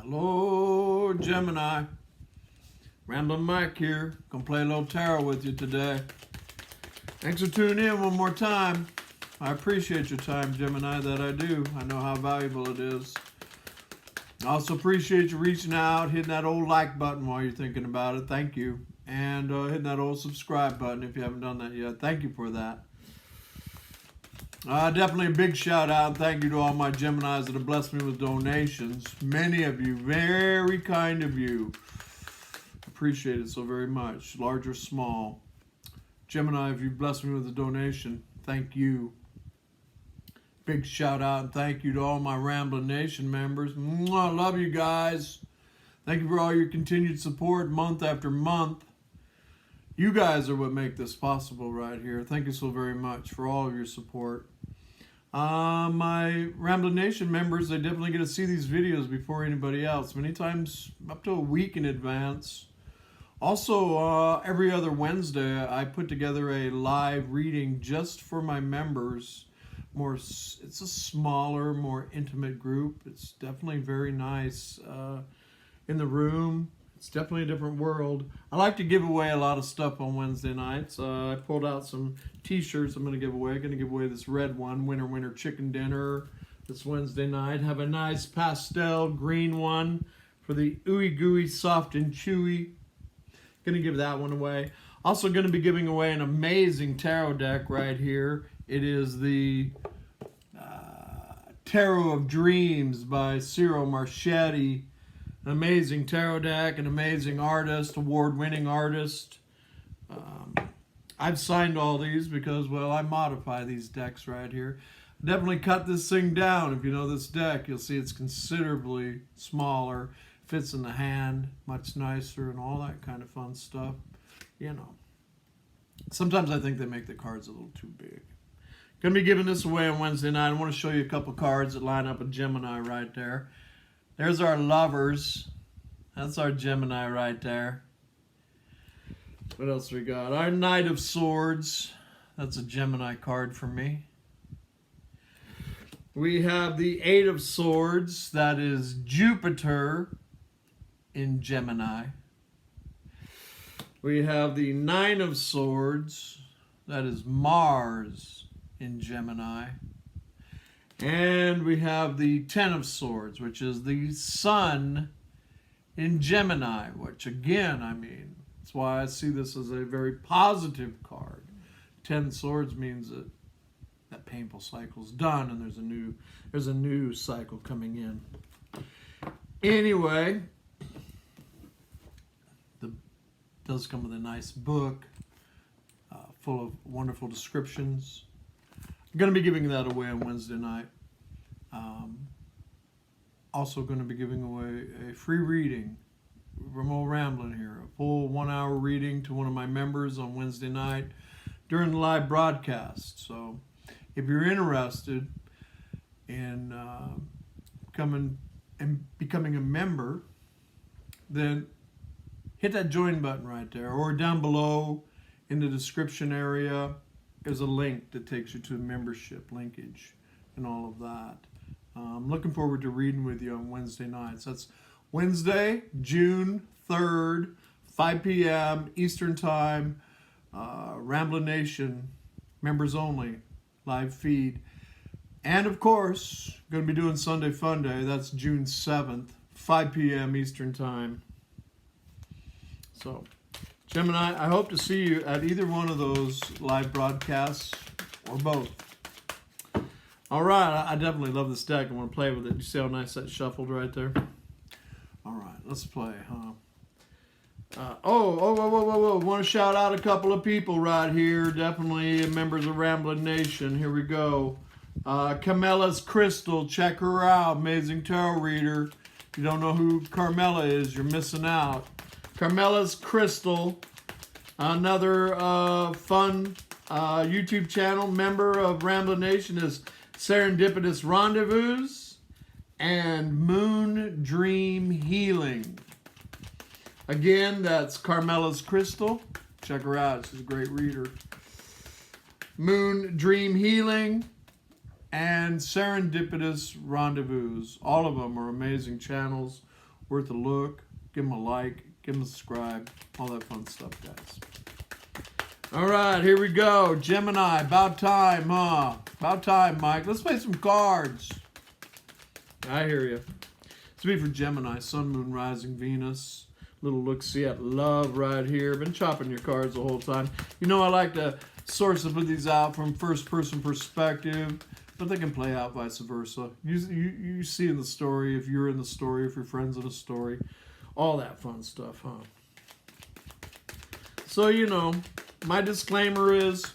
Hello, Gemini. Ramblin Mike here. Gonna play a little tarot with you today. Thanks for tuning in one more time. I appreciate your time, Gemini, that I do. I know how valuable it is. I also appreciate you reaching out, hitting that old like button while you're thinking about it. Thank you. And hitting that old subscribe button if you haven't done that yet. Thank you for that. Definitely a big shout out and thank you to all my Geminis that have blessed me with donations. Many of you, very kind of you. Appreciate it so very much, large or small. Gemini, if you've blessed me with a donation, thank you. Big shout out and thank you to all my Ramblin Nation members. I love you guys. Thank you for all your continued support month after month. You guys are what make this possible right here. Thank you so very much for all of your support. My Ramblin Nation members, they definitely get to see these videos before anybody else. Many times up to a week in advance. Also, every other Wednesday, I put together a live reading just for my members. It's a smaller, more intimate group. It's definitely very nice in the room. It's definitely a different world. I like to give away a lot of stuff on Wednesday nights. I pulled out some t-shirts I'm going to give away. I'm going to give away this red one, Winter Chicken Dinner, this Wednesday night. Have a nice pastel green one for the Ooooooy Gooooy Soft and Chewy. Going to give that one away. Also going to be giving away an amazing tarot deck right here. It is the Tarot of Dreams by Ciro Marchetti. An amazing tarot deck, an amazing artist, award-winning artist. I've signed all these because, well, I modify these decks right here. Definitely cut this thing down. If you know this deck, you'll see it's considerably smaller. Fits in the hand, much nicer, and all that kind of fun stuff. You know. Sometimes I think they make the cards a little too big. Going to be giving this away on Wednesday night. I want to show you a couple cards that line up a Gemini right there. There's our lovers. That's our Gemini right there. What else we got? Our Knight of Swords. That's a Gemini card for me. We have the Eight of Swords. That is Jupiter in Gemini. We have the Nine of Swords. That is Mars in Gemini. And we have the Ten of Swords, which is the Sun in Gemini, which again, I mean, that's why I see this as a very positive card. 10 swords means that that painful cycle is done and there's a new cycle coming in. Anyway, it does come with a nice book full of wonderful descriptions. I'm going to be giving that away on Wednesday night. Also going to be giving away a free reading from old Ramblin here. A full 1-hour reading to one of my members on Wednesday night during the live broadcast. So if you're interested in becoming a member, then hit that join button right there. Or down below in the description area, there's a link that takes you to membership linkage and all of that. I'm looking forward to reading with you on Wednesday nights. That's Wednesday, June 3rd, 5 p.m. Eastern Time, Ramblin Nation, members only, live feed. And of course, going to be doing Sunday Funday. That's June 7th, 5 p.m. Eastern Time. So, Gemini, I hope to see you at either one of those live broadcasts or both. All right, I definitely love this deck. I want to play with it. You see how nice that shuffled right there? All right, let's play, huh? Whoa. Want to shout out a couple of people right here. Definitely members of Ramblin Nation. Here we go. Carmela's Crystal. Check her out. Amazing tarot reader. If you don't know who Carmela is, you're missing out. Carmela's Crystal. Another fun YouTube channel member of Ramblin Nation is Serendipitous Rendezvous and Moon Dream Healing. Again, that's Carmela's Crystal. Check her out. She's a great reader. Moon Dream Healing and Serendipitous Rendezvous. All of them are amazing channels. worth a look. Give them a like. Give them a subscribe. All that fun stuff, guys. All right, here we go. Gemini, about time, huh? About time, Mike. Let's play some cards. I hear you. It's me for Gemini, Sun, Moon, Rising, Venus. Little look-see at love right here. Been chopping your cards the whole time. You know I like to source some of these out from first-person perspective, but they can play out vice versa. You see in the story, if you're in the story, if your friend's in a story, all that fun stuff, huh? So, you know, my disclaimer is,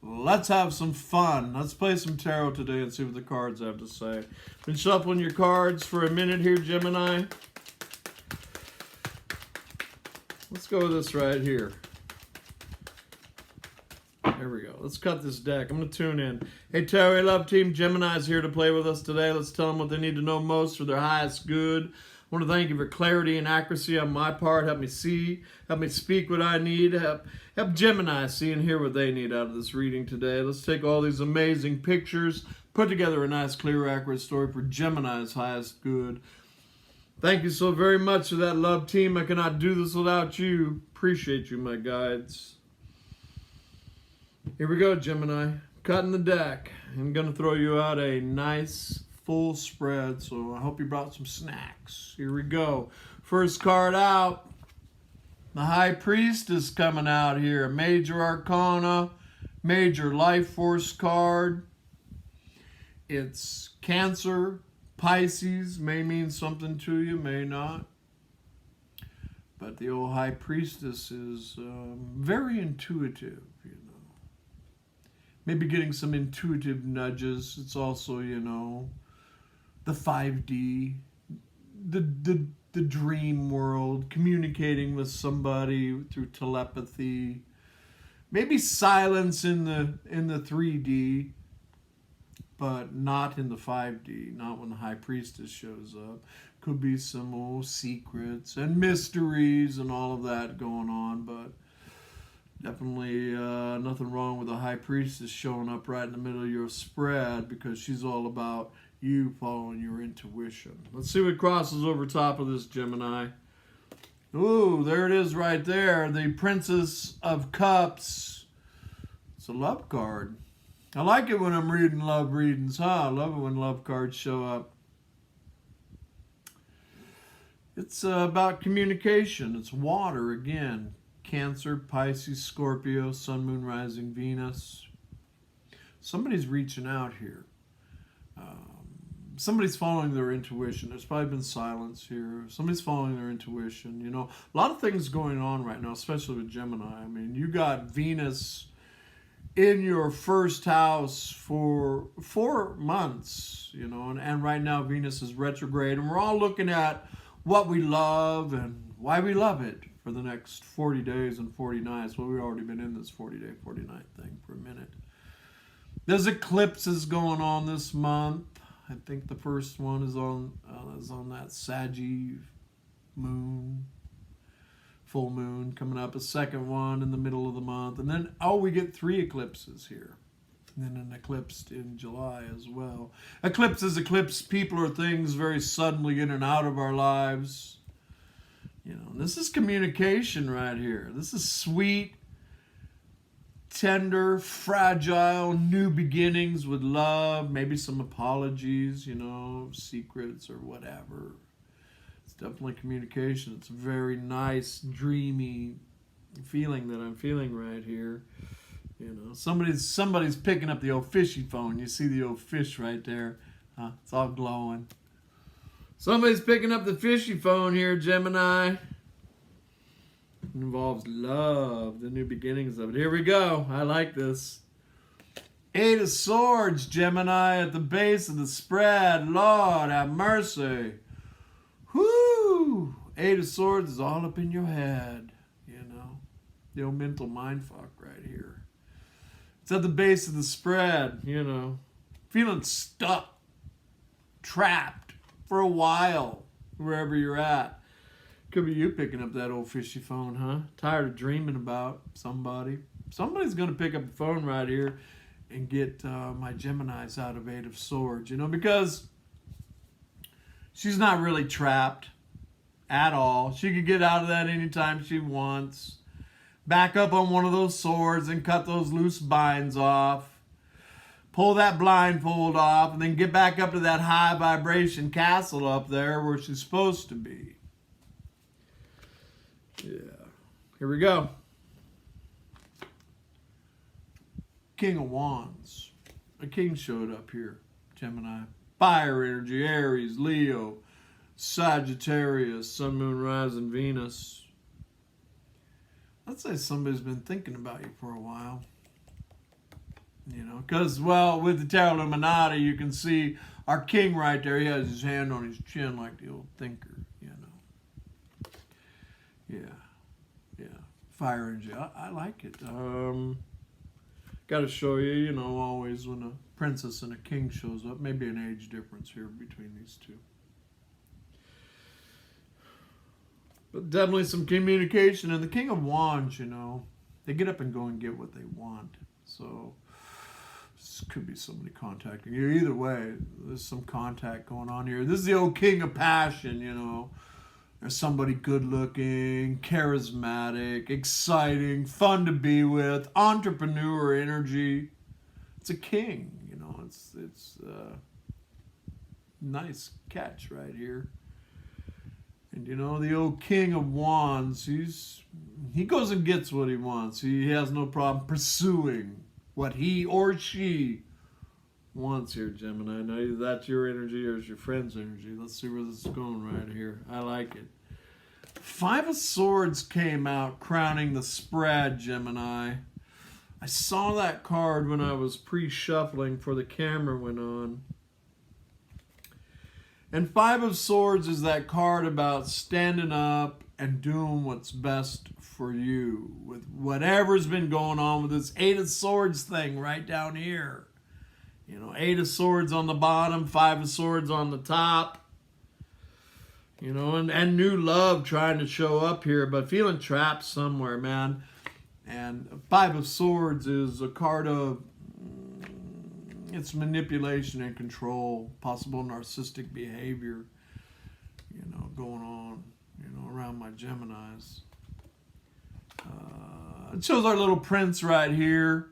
let's have some fun. Let's play some tarot today and see what the cards have to say. Been shuffling your cards for a minute here, Gemini. Let's go with this right here. There we go. Let's cut this deck. I'm going to tune in. Hey, Tarot Love Team, Gemini's here to play with us today. Let's tell them what they need to know most for their highest good. I want to thank you for clarity and accuracy on my part. Help me see, help me speak what I need. Help Gemini see and hear what they need out of this reading today. Let's take all these amazing pictures, put together a nice, clear, accurate story for Gemini's highest good. Thank you so very much for that, love team. I cannot do this without you. Appreciate you, my guides. Here we go, Gemini. Cutting the deck. I'm going to throw you out a nice full spread, so I hope you brought some snacks. Here we go. First card out. The High Priestess coming out here. A major arcana, major life force card. It's Cancer, Pisces. May mean something to you, may not. But the old High Priestess is very intuitive, you know. Maybe getting some intuitive nudges. It's also, you know, the 5D, the dream world, communicating with somebody through telepathy. Maybe silence in the 3D, but not in the 5D, not when the High Priestess shows up. Could be some old secrets and mysteries and all of that going on, but definitely nothing wrong with the High Priestess showing up right in the middle of your spread, because she's all about you following your intuition. Let's see what crosses over top of this, Gemini. Ooh, there it is right there. The Princess of Cups. It's a love card. I like it when I'm reading love readings, huh? I love it when love cards show up. It's about communication. It's water again. Cancer, Pisces, Scorpio, Sun, Moon, Rising, Venus. Somebody's reaching out here. Somebody's following their intuition. There's probably been silence here. Somebody's following their intuition. You know, a lot of things going on right now, especially with Gemini. I mean, you got Venus in your first house for 4 months, you know, and right now Venus is retrograde, and we're all looking at what we love and why we love it for the next 40 days and 40 nights. Well, we've already been in this 40-day, 40-night thing for a minute. There's eclipses going on this month. I think the first one is on that Saggy moon, full moon coming up. A second one in the middle of the month, and then we get 3 eclipses here, and then an eclipse in July as well. Eclipses eclipse people or things very suddenly in and out of our lives. You know, this is communication right here. This is sweet, tender, fragile, new beginnings with love, maybe some apologies, you know, secrets or whatever. It's definitely communication. It's a very nice, dreamy feeling that I'm feeling right here. You know, somebody's picking up the old fishy phone. You see the old fish right there. It's all glowing. Somebody's picking up the fishy phone here, Gemini. It involves love, the new beginnings of it. Here we go. I like this. 8 of Swords, Gemini, at the base of the spread. Lord, have mercy. Whoo! 8 of Swords is all up in your head, you know. The old mental mindfuck right here. It's at the base of the spread, you know. Feeling stuck, trapped for a while, wherever you're at. Could be you picking up that old fishy phone, huh? Tired of dreaming about somebody. Somebody's going to pick up the phone right here and get my Geminis out of 8 of Swords, you know, because she's not really trapped. at all. She could get out of that anytime she wants. Back up on one of those swords and cut those loose binds off. Pull that blindfold off and then get back up to that high vibration castle up there where she's supposed to be. Yeah. Here we go. King of Wands. A king showed up here. Gemini. Fire energy. Aries. Leo. Sagittarius. Sun, Moon, Rising, Venus. I'd say somebody's been thinking about you for a while. You know, because, well, with the Tarot Illuminati, you can see our king right there. He has his hand on his chin like the old thinker, you know. Yeah. Fire energy. I like it. Got to show you, you know, always when a princess and a king shows up. Maybe an age difference here between these two. But definitely some communication. And the King of Wands, you know, they get up and go and get what they want. So this could be somebody contacting you. Either way, there's some contact going on here. This is the old King of Passion, you know. There's somebody good looking, charismatic, exciting, fun to be with, entrepreneur energy. It's a king, you know. It's nice catch right here. And you know, the old King of Wands, he goes and gets what he wants. He has no problem pursuing what he or she wants here, Gemini. Now, either that's your energy or it's your friend's energy. Let's see where this is going right here. I like it. Five of Swords came out crowning the spread, Gemini. I saw that card when I was pre-shuffling before the camera went on. And Five of Swords is that card about standing up and doing what's best for you with whatever's been going on with this Eight of Swords thing right down here. You know, Eight of Swords on the bottom, Five of Swords on the top. You know, and new love trying to show up here, but feeling trapped somewhere, man. And Five of Swords is a card of it's manipulation and control, possible narcissistic behavior, you know, going on, you know, around my Geminis. It shows our little prince right here.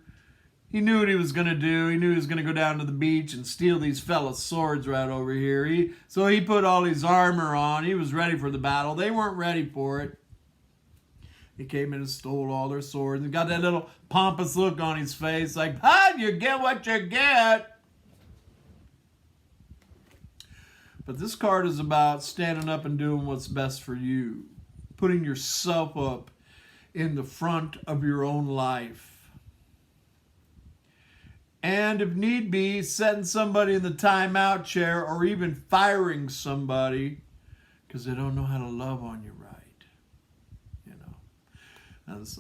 He knew what he was going to do. He knew he was going to go down to the beach and steal these fellas' swords right over here. So he put all his armor on. He was ready for the battle. They weren't ready for it. He came in and stole all their swords and got that little pompous look on his face like, you get what you get. But this card is about standing up and doing what's best for you. Putting yourself up in the front of your own life. And if need be, setting somebody in the timeout chair or even firing somebody because they don't know how to love on you right. As,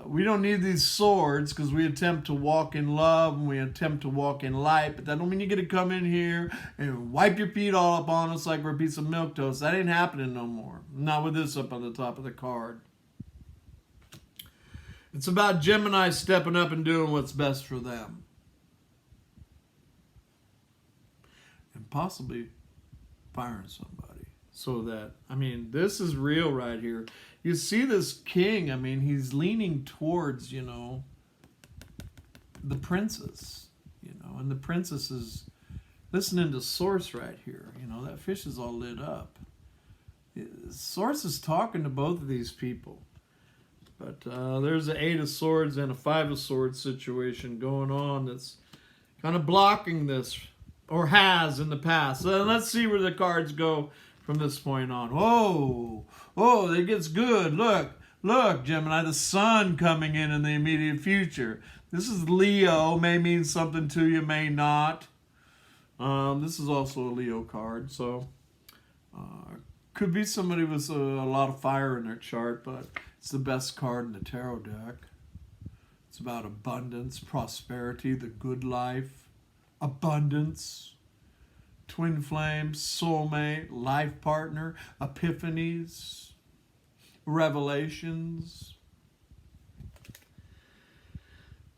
we don't need these swords because we attempt to walk in love and we attempt to walk in light, but that don't mean you get to come in here and wipe your feet all up on us like we're a piece of milquetoast. That ain't happening no more. Not with this up on the top of the card. It's about Gemini stepping up and doing what's best for them. And possibly firing somebody. So that, I mean, this is real right here. You see this king, I mean, he's leaning towards, you know, the princess, you know, and the princess is listening to Source right here. You know, that fish is all lit up. Source is talking to both of these people. But there's an Eight of Swords and a Five of Swords situation going on that's kind of blocking this, or has in the past. So let's see where the cards go from this point on. Whoa, it gets good. Look, Gemini, the sun coming in the immediate future. This is Leo, may mean something to you, may not. This is also a Leo card, so could be somebody with a lot of fire in their chart, but it's the best card in the tarot deck. It's about abundance, prosperity, the good life, abundance. Twin flames, soulmate, life partner, epiphanies, revelations.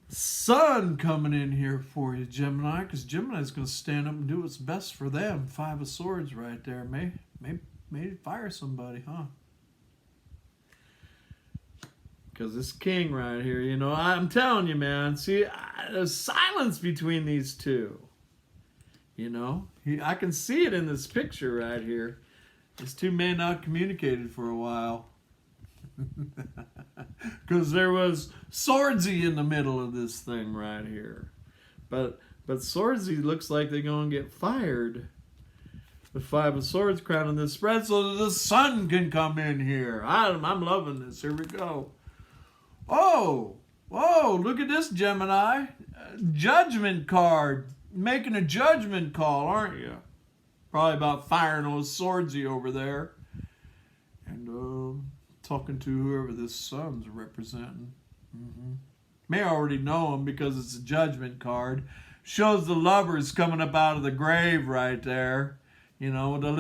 Sun coming in here for you, Gemini, because Gemini's going to stand up and do what's best for them. Five of Swords right there. Made it fire somebody, huh? Because this king right here, you know, I'm telling you, man. See, there's silence between these two. You know, I can see it in this picture right here. These two may not communicated for a while. Because there was Swordsy in the middle of this thing right here. But Swordsy looks like they're going to get fired. The Five of Swords crowning this spread so that the sun can come in here. I'm loving this. Here we go. Oh, whoa, look at this, Gemini. Judgment card. Making a judgment call, aren't you? Probably about firing those Swordsy over there. And talking to whoever this sun's representing. May already know him because it's a judgment card. Shows the lovers coming up out of the grave right there. You know, with a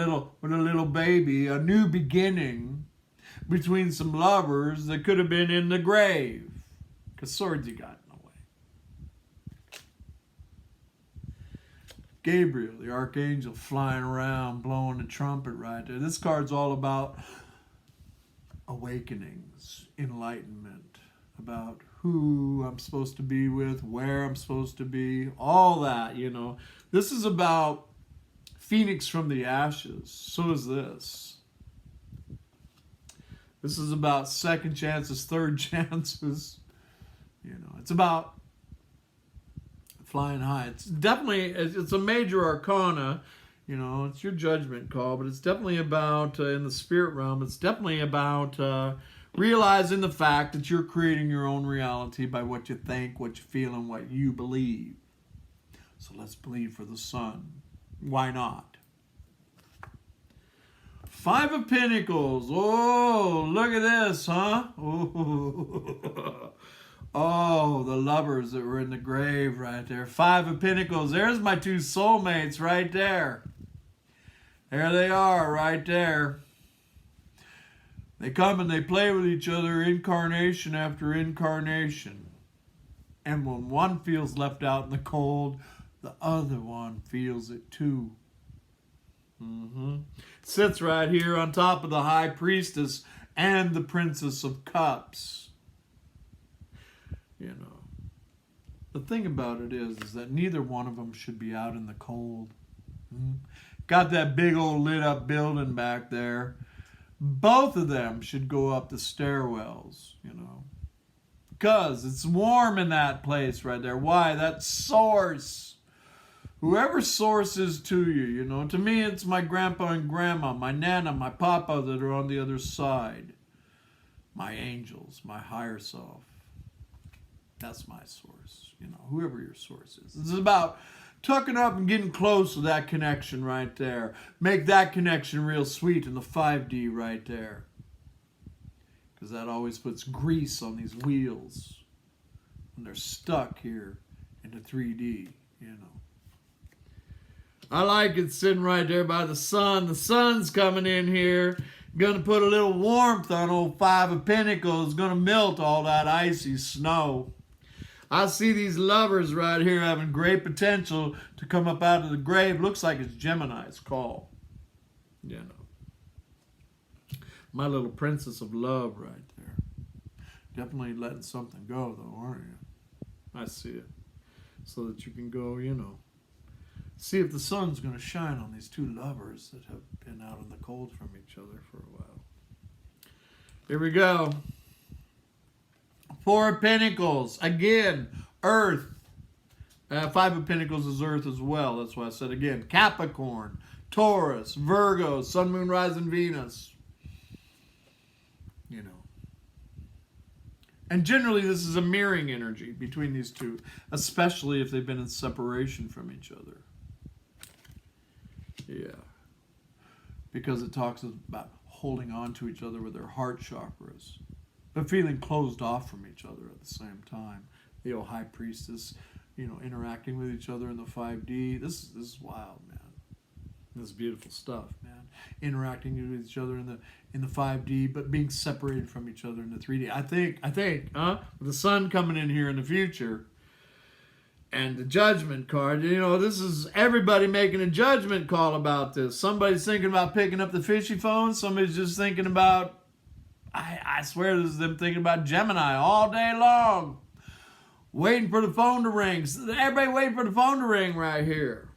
little baby, a new beginning between some lovers that could have been in the grave. Because Swordsy got in the way. Gabriel, the archangel, flying around, blowing the trumpet right there. This card's all about awakenings, enlightenment, about who I'm supposed to be with, where I'm supposed to be, all that, you know. This is about Phoenix from the ashes. So is this. This is about second chances, third chances. You know, it's about flying high. It's definitely, it's a major arcana. You know, it's your judgment call, but it's definitely about, in the spirit realm, it's definitely about realizing the fact that you're creating your own reality by what you think, what you feel, and what you believe. So let's believe for the sun. Why not? Five of Pentacles. Oh, look at this, huh? Oh, oh, the lovers that were in the grave right there. Five of Pentacles. There's my two soulmates right there. There they are right there. They come and they play with each other incarnation after incarnation. And when one feels left out in the cold, the other one feels it too. Sits right here on top of the High Priestess and the Princess of Cups. You know, the thing about it is that neither one of them should be out in the cold. Got that big old lit up building back there. Both of them should go up the stairwells, you know. Because it's warm in that place right there. Why? That source. Whoever source is to you, you know. To me, it's my grandpa and grandma, my nana, my papa that are on the other side. My angels, my higher self. That's my source, you know, whoever your source is. This is about tucking up and getting close to that connection right there. Make that connection real sweet in the 5D right there. Because that always puts grease on these wheels when they're stuck here in the 3D, you know. I like it sitting right there by the sun. The sun's coming in here. Gonna put a little warmth on old Five of Pentacles. Gonna melt all that icy snow. I see these lovers right here having great potential to come up out of the grave. Looks like it's Gemini's call. You know. My little princess of love right there. Definitely letting something go though, aren't you? I see it. So that you can go, you know, see if the sun's going to shine on these two lovers that have been out in the cold from each other for a while. Here we go. Four of Pentacles. Again, Earth. Five of Pentacles is Earth as well. That's why I said again. Capricorn, Taurus, Virgo, Sun, Moon, Rising, Venus. You know. And generally this is a mirroring energy between these two, especially if they've been in separation from each other. Yeah. Because it talks about holding on to each other with their heart chakras, but feeling closed off from each other at the same time. The old High Priestess, you know, interacting with each other in the 5D. This is wild, man. This is beautiful stuff, man. Interacting with each other in the 5D, but being separated from each other in the 3D. I think, with the sun coming in here in the future, And the judgment card, you know, this is everybody making a judgment call about this. Somebody's thinking about picking up the fishy phone. Somebody's just thinking about, I swear this is them thinking about Gemini all day long. Waiting for the phone to ring. Everybody waiting for the phone to ring right here.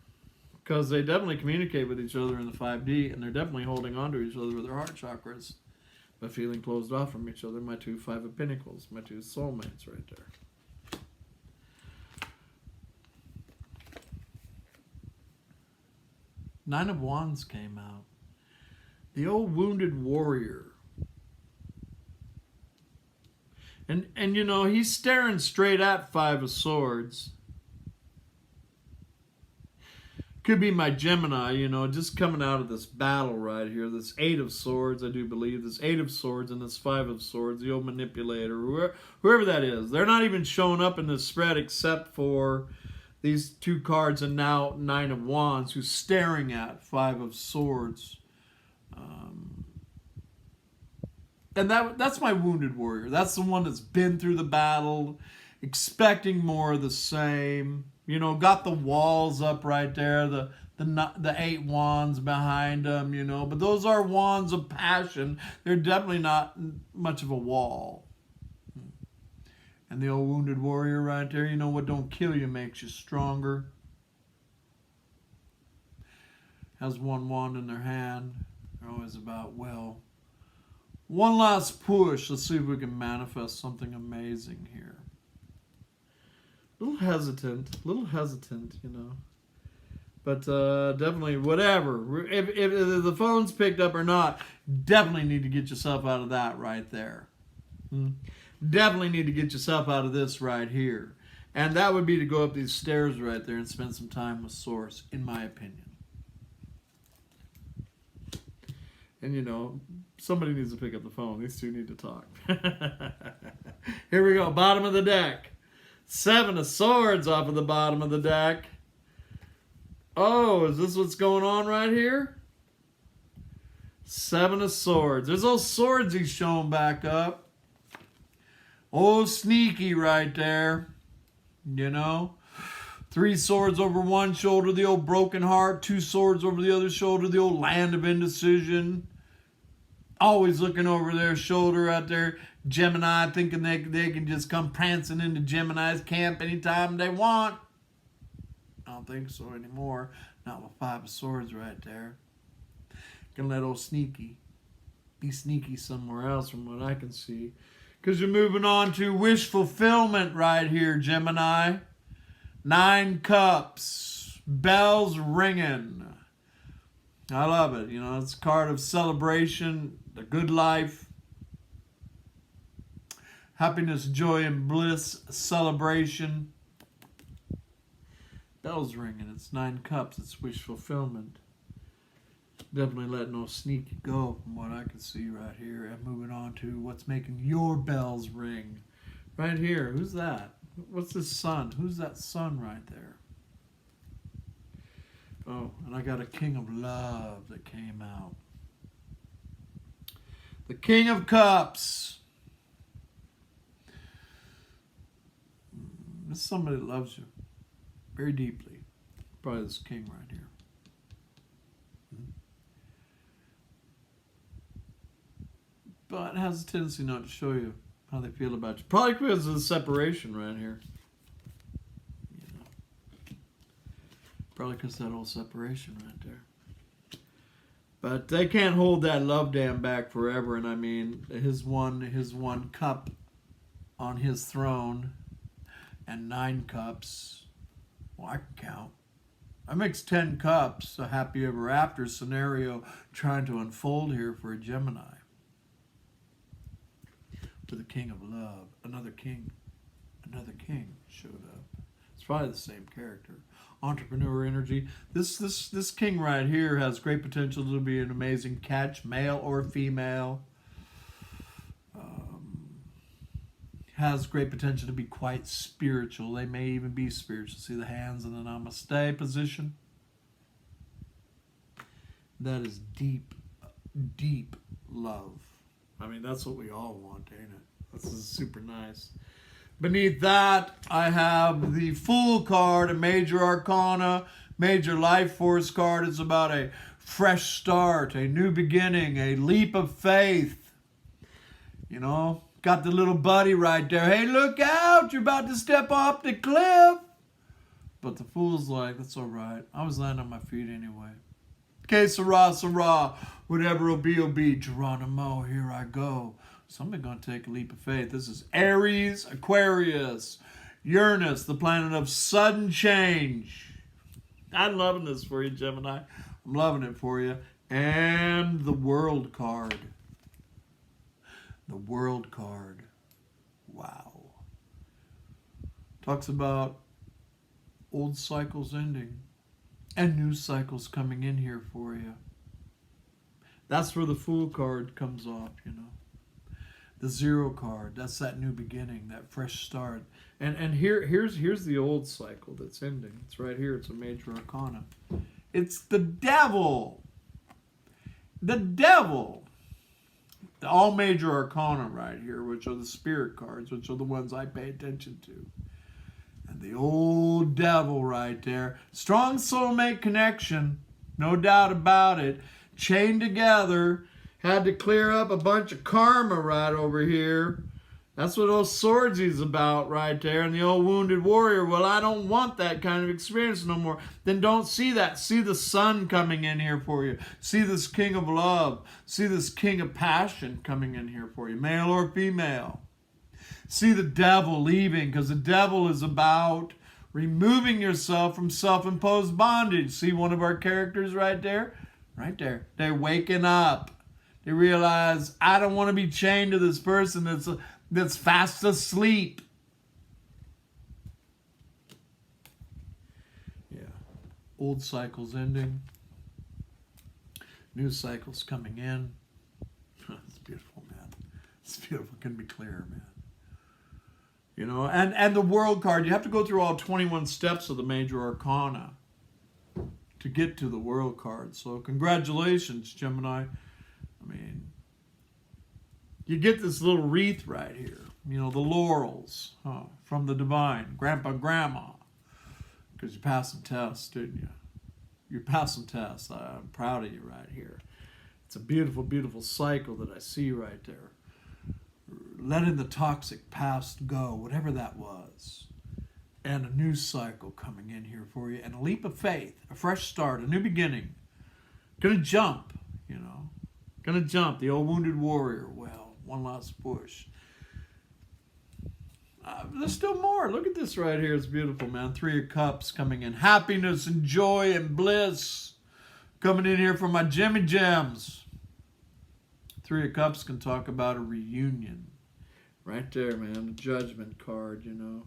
Because they definitely communicate with each other in the 5D, and they're definitely holding on to each other with their heart chakras by feeling closed off from each other. My two Five of Pentacles, my two soulmates right there. Nine of Wands came out. The old wounded warrior. And you know, he's staring straight at Five of Swords. Could be my Gemini, you know, just coming out of this battle right here. This Eight of Swords, I do believe. This Eight of Swords and this Five of Swords, the old manipulator, whoever that is. They're not even showing up in this spread except for these two cards and now Nine of Wands, who's staring at Five of Swords. And that's my wounded warrior. That's the one that's been through the battle, expecting more of the same. You know, got the walls up right there, the 8 wands behind them, you know. But those are wands of passion. They're definitely not much of a wall. And the old wounded warrior right there, you know what don't kill you makes you stronger. Has one wand in their hand. They're always about, well, one last push. Let's see if we can manifest something amazing here. A little hesitant, you know. But definitely, whatever. If the phone's picked up or not, definitely need to get yourself out of that right there. Definitely need to get yourself out of this right here. And that would be to go up these stairs right there and spend some time with Source, in my opinion. And, you know, somebody needs to pick up the phone. These two need to talk. Here we go. Bottom of the deck. 7 of Swords off of the bottom of the deck. Oh, is this what's going on right here? 7 of Swords. There's those swords he's showing back up. Oh, sneaky right there. You know? 3 swords over one shoulder, the old broken heart. 2 swords over the other shoulder, the old land of indecision. Always looking over their shoulder out there. Gemini thinking they can just come prancing into Gemini's camp anytime they want. I don't think so anymore. Not with 5 of Swords right there. Gonna let old Sneaky be sneaky somewhere else from what I can see. Because you're moving on to wish fulfillment right here, Gemini. 9 cups. Bells ringing. I love it. You know, it's a card of celebration, the good life. Happiness, joy, and bliss, celebration. Bells ringing. It's 9 cups. It's wish fulfillment. Definitely letting no Sneaky go from what I can see right here. And moving on to what's making your bells ring. Right here. Who's that? What's this sun? Who's that sun right there? Oh, and I got a King of Love that came out. The King of Cups. This is somebody that loves you very deeply. Probably this king right here. But has a tendency not to show you how they feel about you. Probably because of the separation right here. You know. Probably because of that old separation right there. But they can't hold that love dam back forever. And I mean, his one cup on his throne and 9 cups. Well, I can count. I mix 10 cups, a happy ever after scenario trying to unfold here for a Gemini. For the King of Love, another king showed up. It's probably the same character. Entrepreneur energy. This king right here has great potential to be an amazing catch, male or female. Has great potential to be quite spiritual. They may even be spiritual. See the hands in the namaste position? That is deep, deep love. I mean, that's what we all want, ain't it? This is super nice. Beneath that, I have the Fool card, a Major Arcana, Major Life Force card. It's about a fresh start, a new beginning, a leap of faith. You know, got the little buddy right there. Hey, look out, you're about to step off the cliff. But the Fool's like, that's all right. I was landing on my feet anyway. Okay, Sarah, whatever will be. Geronimo, here I go. Somebody's going to take a leap of faith. This is Aries, Aquarius, Uranus, the planet of sudden change. I'm loving this for you, Gemini. I'm loving it for you. And the World card. The World card. Wow. Talks about old cycles ending and new cycles coming in here for you. That's where the Fool card comes off, you know. The Zero card, that's that new beginning, that fresh start. And here's the old cycle that's ending. It's right here. It's a Major Arcana. It's the Devil. The Devil. All Major Arcana right here, which are the Spirit cards, which are the ones I pay attention to. And the old Devil right there. Strong soulmate connection, no doubt about it. Chained together. Had to clear up a bunch of karma right over here. That's what those swordsies about right there. And the old wounded warrior, well, I don't want that kind of experience no more. Then don't see that. See the sun coming in here for you. See this king of love. See this king of passion coming in here for you, male or female. See the devil leaving, because the devil is about removing yourself from self-imposed bondage. See one of our characters right there? Right there. They're waking up. They realize, I don't want to be chained to this person that's fast asleep. Yeah. Old cycles ending. New cycles coming in. It's beautiful, man. It's beautiful. Couldn't be clearer, man. You know, and the World card, you have to go through all 21 steps of the Major Arcana to get to the World card. So congratulations, Gemini. I mean, you get this little wreath right here. You know, the laurels from the divine. Grandpa, Grandma. Because you passed some tests, didn't you? You passed some tests. I'm proud of you right here. It's a beautiful, beautiful cycle that I see right there. Letting the toxic past go, whatever that was. And a new cycle coming in here for you. And a leap of faith. A fresh start. A new beginning. Gonna jump, you know. Gonna jump. The old wounded warrior. Well, one last push. There's still more. Look at this right here. It's beautiful, man. 3 of Cups coming in. Happiness and joy and bliss coming in here from my Jimmy Gems. 3 of Cups can talk about a reunion. Right there, man. The Judgment card, you know.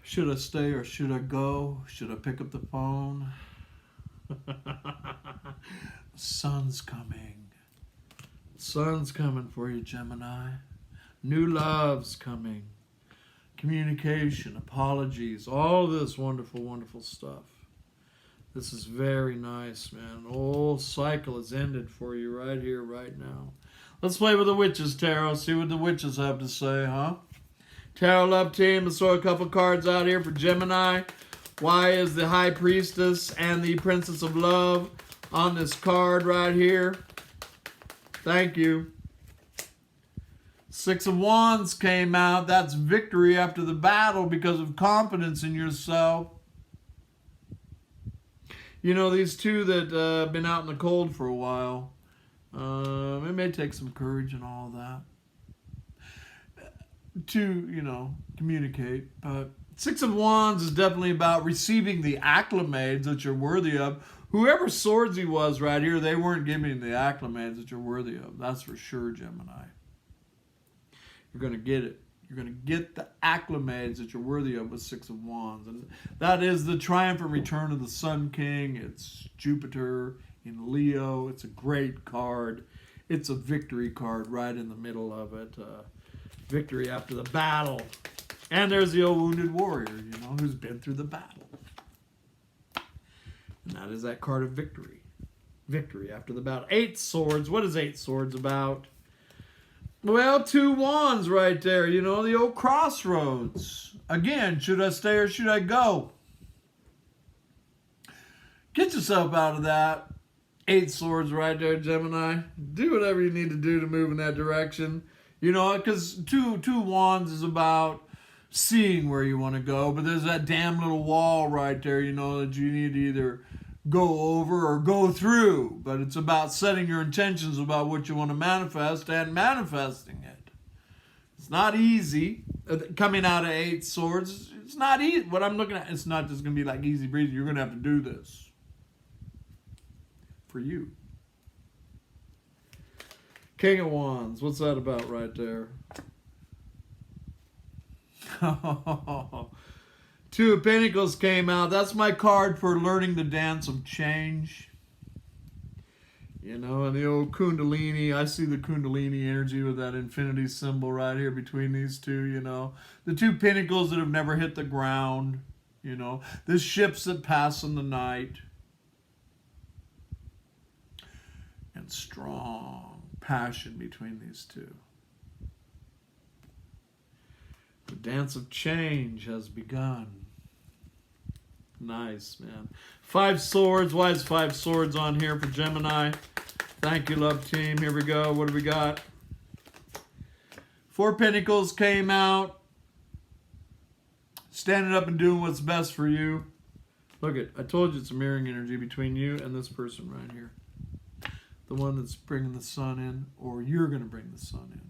Should I stay or should I go? Should I pick up the phone? The sun's coming. The sun's coming for you, Gemini. New love's coming. Communication, apologies, all this wonderful, wonderful stuff. This is very nice, man. The whole cycle is ended for you right here, right now. Let's play with the Witches Tarot. See what the witches have to say, huh? Tarot Love Team, let's throw a couple cards out here for Gemini. Why is the High Priestess and the Princess of Love on this card right here? Thank you. 6 of Wands came out. That's victory after the battle because of confidence in yourself. You know, these two that have been out in the cold for a while, it may take some courage and all that to, you know, communicate. But 6 of Wands is definitely about receiving the acclimates that you're worthy of. Whoever Swordsy was right here, they weren't giving the acclimates that you're worthy of. That's for sure, Gemini. You're going to get it. You're going to get the acclimates that you're worthy of with 6 of Wands. And that is the triumphant return of the Sun King. It's Jupiter in Leo. It's a great card. It's a victory card right in the middle of it. Victory after the battle. And there's the old wounded warrior, you know, who's been through the battle. And that is that card of victory. Victory after the battle. 8 Swords. What is 8 Swords about? Well, 2 wands right there. You know, the old crossroads. Again, should I stay or should I go? Get yourself out of that. 8 swords right there, Gemini. Do whatever you need to do to move in that direction. You know, because two wands is about seeing where you want to go. But there's that damn little wall right there, you know, that you need to either go over or go through. But it's about setting your intentions about what you want to manifest and manifesting it. It's not easy. Coming out of 8 swords, it's not easy. What I'm looking at, it's not just going to be like easy breezy. You're going to have to do this for you. King of Wands, what's that about right there? 2 of Pentacles came out. That's my card for learning the dance of change. You know, and the old Kundalini, I see the Kundalini energy with that infinity symbol right here between these two, you know. The 2 Pentacles that have never hit the ground, you know. The ships that pass in the night. And strong passion between these two. The dance of change has begun. Nice, man. 5 swords. Why is 5 swords on here for Gemini? Thank you, love team. Here we go. What do we got? 4 Pentacles came out. Standing up and doing what's best for you. Look it. I told you it's a mirroring energy between you and this person right here. The one that's bringing the sun in, or you're going to bring the sun in.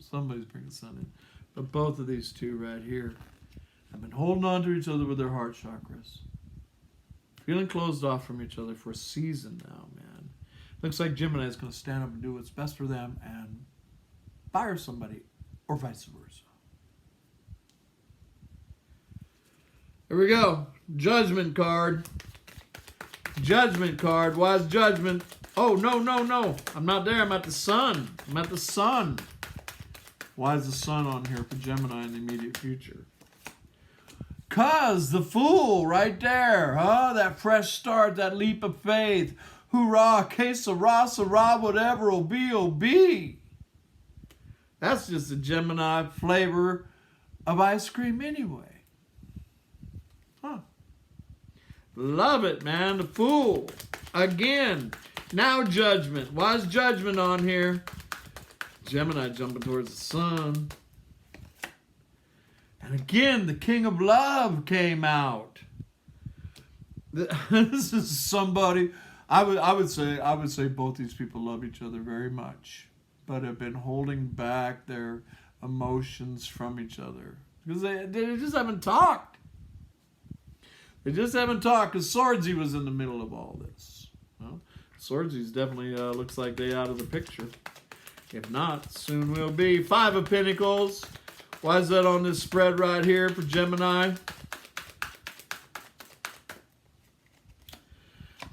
Somebody's bringing the sun in. But both of these two right here have been holding on to each other with their heart chakras. Feeling closed off from each other for a season now, man. Looks like Gemini is going to stand up and do what's best for them and fire somebody, or vice versa. Here we go. Judgment card. Judgment card. Why is Judgment? Oh, no, no, no. I'm not there. I'm at the sun. I'm at the sun. Why is the sun on here for Gemini in the immediate future? 'Cause the Fool right there. Huh? That fresh start, that leap of faith. Hoorah, que sera, sera, whatever will be. That's just a Gemini flavor of ice cream anyway. Huh. Love it, man. The Fool. Again. Now Judgment. Why is Judgment on here? Gemini jumping towards the sun. And again, the King of Love came out. This is somebody, I would say both these people love each other very much, but have been holding back their emotions from each other. Because they just haven't talked. They just haven't talked, because Swordsy was in the middle of all this. Well, Swordsy's definitely looks like they out of the picture. If not, soon will be. 5 of Pentacles. Why is that on this spread right here for Gemini?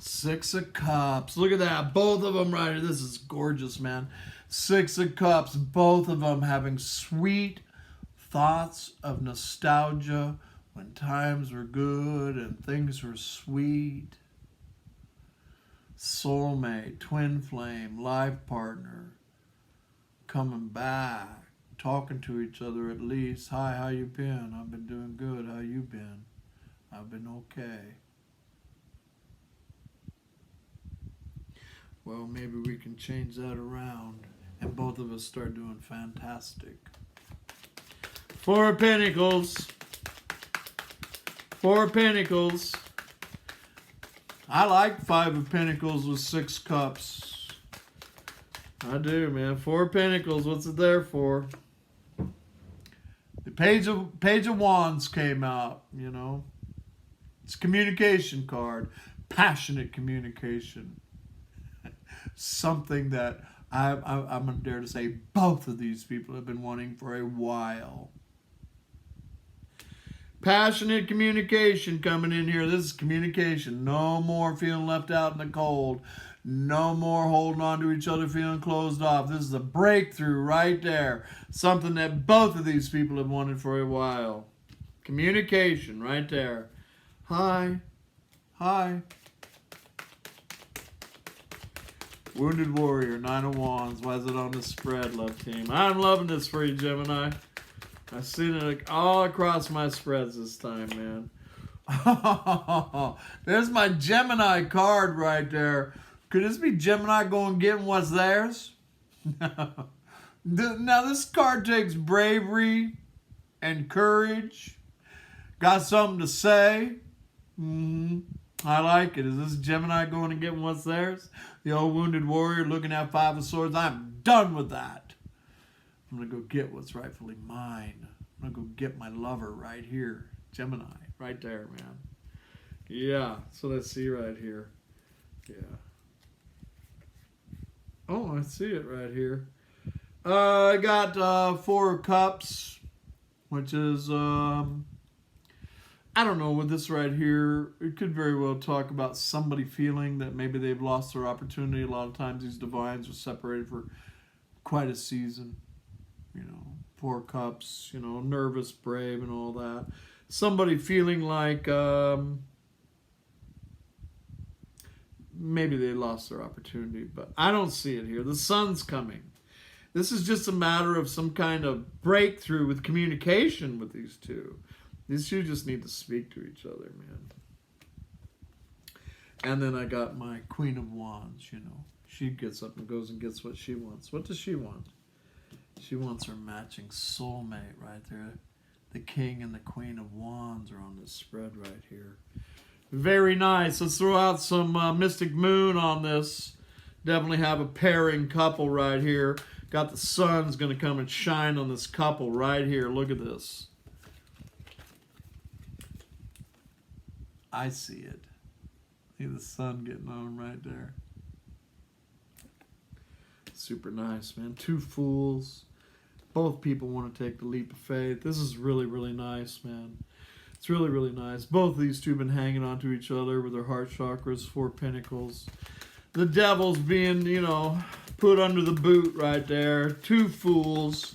6 of Cups. Look at that. Both of them right here. This is gorgeous, man. 6 of Cups. Both of them having sweet thoughts of nostalgia when times were good and things were sweet. Soulmate, twin flame, life partner. Coming back, talking to each other at least. Hi, how you been? I've been doing good. How you been? I've been okay. Well, maybe we can change that around and both of us start doing fantastic. 4 of Pentacles. 4 of Pentacles. I like 5 of Pentacles with 6 cups. I do, man. 4 of Pentacles. What's it there for? The Page of Wands came out, you know. It's a communication card. Passionate communication. Something that I'm going to dare to say both of these people have been wanting for a while. Passionate communication coming in here. This is communication. No more feeling left out in the cold. No more holding on to each other, feeling closed off. This is a breakthrough right there. Something that both of these people have wanted for a while. Communication right there. Hi. Hi. Wounded Warrior, 9 of Wands. Why is it on the spread, love team? I'm loving this for you, Gemini. I've seen it all across my spreads this time, man. There's my Gemini card right there. Could this be Gemini going getting what's theirs? Now this card takes bravery and courage. Got something to say. I like it. Is this Gemini going and getting what's theirs? The old Wounded Warrior looking at 5 of Swords. I'm done with that. I'm going to go get what's rightfully mine. I'm going to go get my lover right here. Gemini. Right there, man. Yeah. So let's see right here. Yeah. Oh, I see it right here. I got 4 of Cups, which is, I don't know, with this right here, it could very well talk about somebody feeling that maybe they've lost their opportunity. A lot of times these divines are separated for quite a season. You know, 4 Cups, you know, nervous, brave, and all that. Somebody feeling like maybe they lost their opportunity, but I don't see it here. The sun's coming. This is just a matter of some kind of breakthrough with communication with these two. These two just need to speak to each other, man. And then I got my Queen of Wands, you know. She gets up and goes and gets what she wants. What does she want? She wants her matching soulmate right there. The King and the Queen of Wands are on this spread right here. Very nice. Let's throw out some Mystic Moon on this. Definitely have a pairing couple right here. Got the sun's going to come and shine on this couple right here. Look at this. I see it. See the sun getting on right there. Super nice, man. 2 fools. Both people want to take the leap of faith. This is really, really nice, man. It's really, really nice. Both of these two have been hanging on to each other with their heart chakras, 4 pentacles. The devil's being, you know, put under the boot right there. 2 fools.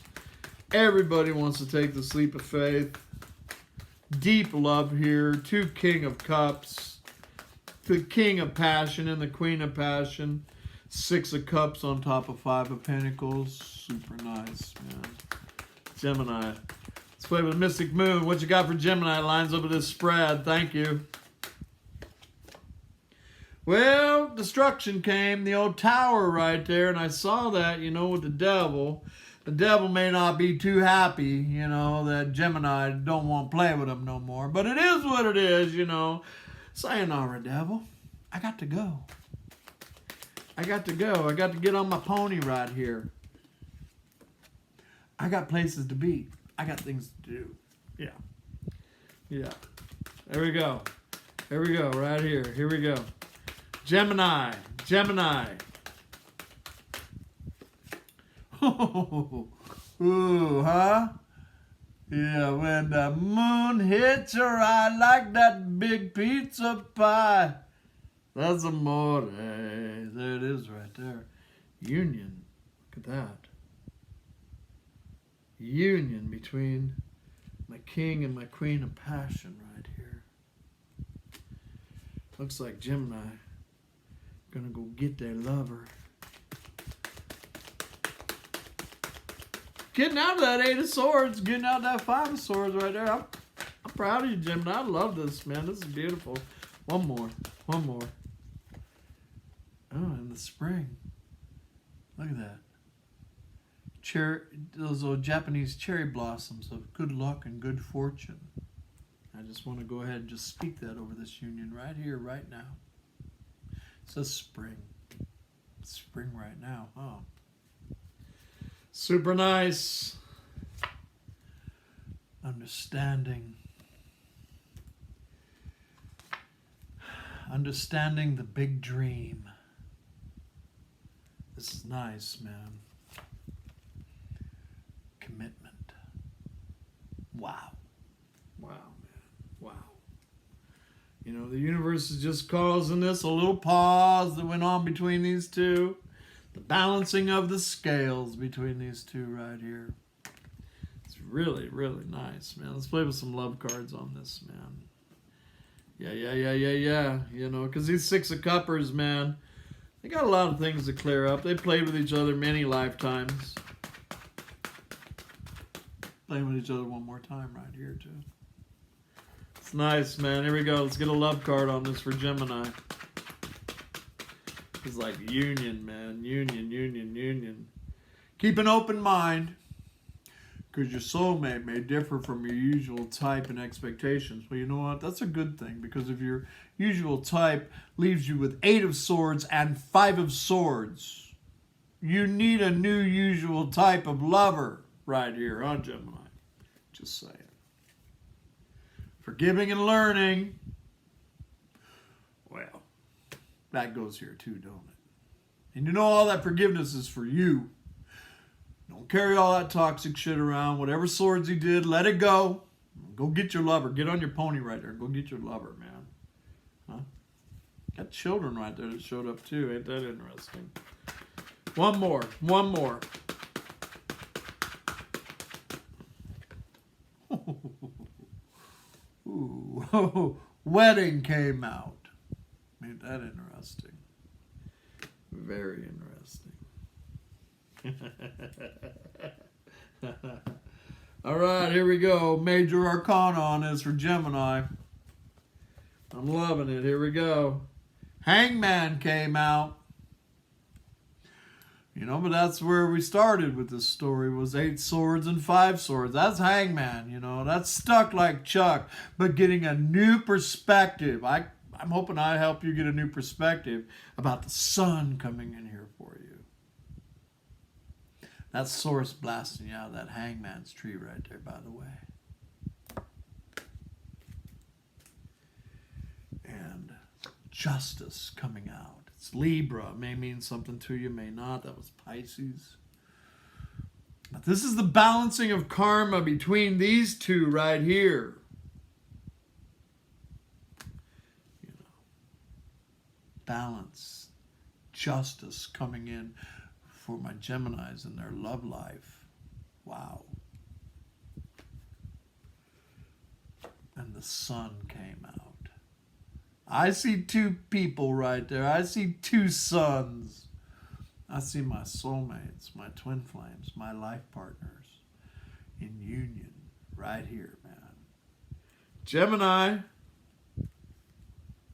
Everybody wants to take this leap of faith. Deep love here. 2 King of Cups. The King of Passion and the Queen of Passion. 6 of Cups on top of 5 of Pentacles. Super nice, man. Gemini. Let's play with Mystic Moon. What you got for Gemini lines up with this spread. Thank you. Well, destruction came. The old tower right there. And I saw that, you know, with the devil. The devil may not be too happy, you know, that Gemini don't want to play with him no more. But it is what it is, you know. Sayonara, devil. I got to go. I got to go. I got to get on my pony right here. I got places to be. I got things to do. Yeah. Yeah. There we go. There we go. Right here. Here we go. Gemini. Gemini. Ooh, huh? Yeah, when the moon hits your eye like that big pizza pie. That's amore. There it is right there. Union. Look at that. Union between my king and my queen of passion right here. Looks like Gemini gonna go get their lover. Getting out of that 8 of Swords, getting out of that 5 of Swords right there. I'm proud of you, Gemini. I love this, man. This is beautiful. One more. One more. Oh, in the spring. Look at that. Those old Japanese cherry blossoms of good luck and good fortune. I just want to go ahead and just speak that over this union right here, right now. It says spring. It's spring right now, huh? Super nice. Understanding. Understanding the big dream. This is nice, man. Commitment. Wow. Wow, man. Wow. You know, the universe is just causing this a little pause that went on between these two. The balancing of the scales between these two right here. It's really, really nice, man. Let's play with some love cards on this, man. Yeah. You know, because these 6 of Cuppers, man, They got a lot of things to clear up. They played with each other many lifetimes. Playing with each other one more time right here, too. It's nice, man. Here we go. Let's get a love card on this for Gemini. It's like union, man. Union, union, union. Keep an open mind, because your soulmate may differ from your usual type and expectations. Well, you know what? That's a good thing, because if your usual type leaves you with 8 of Swords and 5 of Swords, you need a new usual type of lover right here, huh, Gemini? Just saying. Forgiving and learning. Well, that goes here too, don't it? And you know all that forgiveness is for you. Don't carry all that toxic shit around. Whatever swords he did, let it go. Go get your lover. Get on your pony right there. Go get your lover, man. Huh? Got children right there that showed up too. Ain't that interesting? One more. One more. Ooh. Wedding came out. Ain't that interesting? Very interesting. All right, here we go. Major Arcana on this for Gemini. I'm loving it. Here we go. Hangman came out. You know, but that's where we started with this story, was 8 swords and 5 swords. That's Hangman, you know. That's stuck like Chuck, but getting a new perspective. I'm hoping I help you get a new perspective about the sun coming in here for you. That's source blasting you out of that Hangman's tree right there, by the way. And justice coming out. It's Libra. May mean something to you, may not. That was Pisces. But this is the balancing of karma between these two right here. You know, balance, justice coming in for my Geminis in their love life. Wow. And the sun came out. I see 2 people right there. I see 2 suns. I see my soulmates, my twin flames, my life partners in union right here, man. Gemini.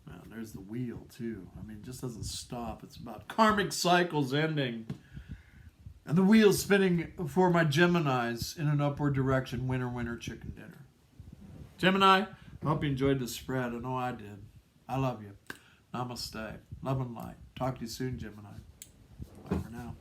Well, there's the wheel, too. I mean, it just doesn't stop. It's about karmic cycles ending. And the wheel's spinning for my Geminis in an upward direction. Winner, winner, chicken dinner. Gemini, I hope you enjoyed this spread. I know I did. I love you. Namaste. Love and light. Talk to you soon, Gemini. Bye for now.